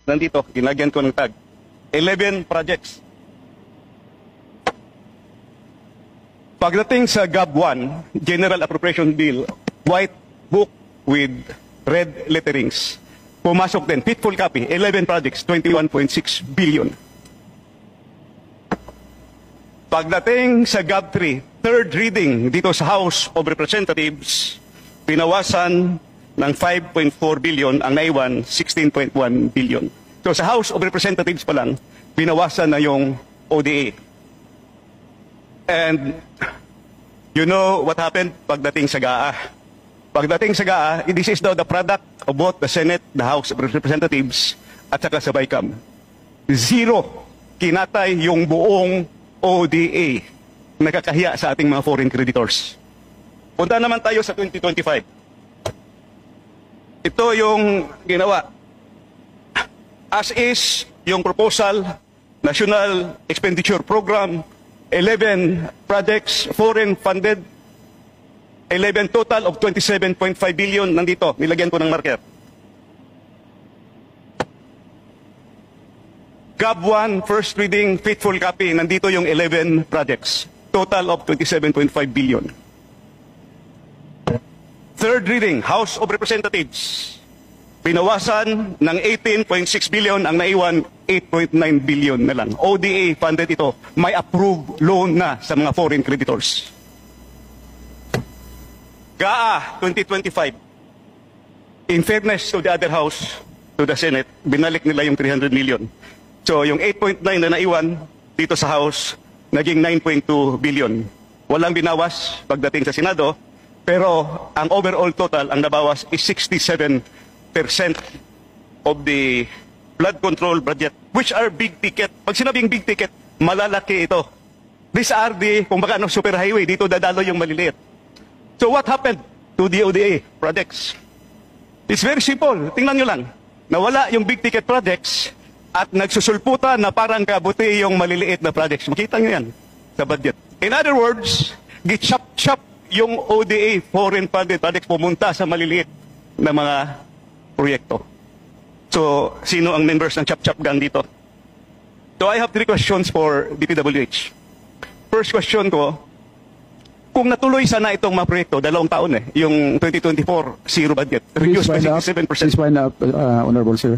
nandito, ginagyan ko ng tag. 11 projects. Pagdating sa GAB 1, General Appropriation Bill, white book with red letterings, pumasok din, faithful copy, 11 projects, 21.6 billion. Pagdating sa GAB 3, third reading dito sa House of Representatives, pinawasan ng 5.4 billion, ang naiwan 16.1 billion. So sa House of Representatives pa lang, pinawasan na yung ODA. And you know what happened pagdating sa GAA? Pagdating sa GAA, this is now the product of both the Senate, the House of Representatives, at saka sa BICAM. Zero kinatay yung buong ODA. Nakakahiya sa ating mga foreign creditors. Punta naman tayo sa 2025. Ito yung ginawa. As is, yung proposal, National Expenditure Program, 11 projects, foreign funded, 11 total of 27.5 billion nandito. Nilagyan ko ng marker. GAB 1, first reading, faithful copy, nandito yung 11 projects. Total of 27.5 billion. Third reading, House of Representatives. Pinawasan ng 18.6 billion, ang naiwan 8.9 billion na lang. ODA funded ito. May approved loan na sa mga foreign creditors. GAA 2025. In fairness to the other house, to the Senate, binalik nila yung 300 million. So yung 8.9 na naiwan dito sa House, naging 9.2 billion. Walang binawas pagdating sa Senado, pero ang overall total, ang nabawas is 67% of the flood control budget, which are big ticket. Pag sinabing big ticket, malalaki ito. These are the, kung baka super highway, dito dadalo yung maliliit. So what happened to the ODA projects? It's very simple. Tingnan nyo lang. Nawala yung big ticket projects at nagsusulputan na parang kabuti yung maliliit na projects. Makita nyo yan sa budget. In other words, gichap-chap yung ODA, foreign funded projects, pumunta sa maliliit na mga proyekto. So, sino ang members ng Chap-Chap Gang dito? So, I have 3 questions for DPWH. First question ko, kung natuloy sana itong mga proyekto, 2 taon yung 2024 zero budget, reduced by 67%. Please wind up, Honorable Sir.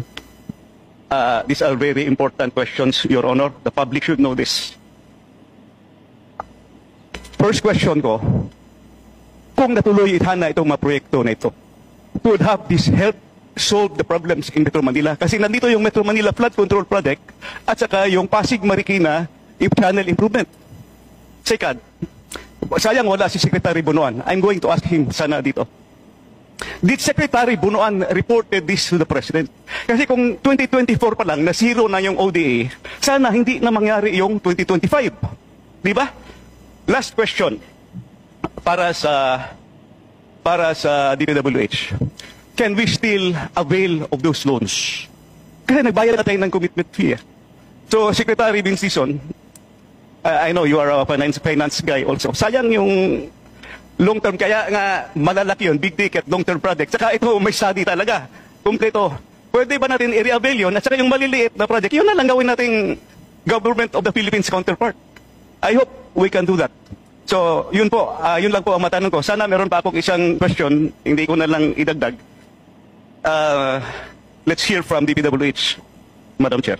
These are very important questions, Your Honor. The public should know this. First question ko, kung natuloy sana itong mga proyekto na ito, would have this help solve the problems in Metro Manila? Kasi nandito yung Metro Manila Flood Control Project at saka yung Pasig Marikina Channel Improvement. Second, sayang wala si Secretary Bunuan. I'm going to ask him sana dito. Did Secretary Bunuan reported this to the President? Kasi kung 2024 pa lang, na zero na yung ODA, sana hindi na mangyari yung 2025. Di ba? Last question para sa DPWH. Can we still avail of those loans? Kasi nagbayad na tayo ng commitment fee. So, Secretary Vincison, I know you are a finance guy also. Sayang yung long term, kaya nga malalaki yun, big ticket, long term project. Saka ito, may study talaga. Kompleto. Pwede ba natin i-avail yun? At saka yung maliliit na project, yun na lang gawin nating Government of the Philippines counterpart. I hope we can do that. So, yun po, yun lang po ang matanong ko. Sana meron pa akong isang question, hindi ko na lang idagdag. Let's hear from DPWH, Madam Chair.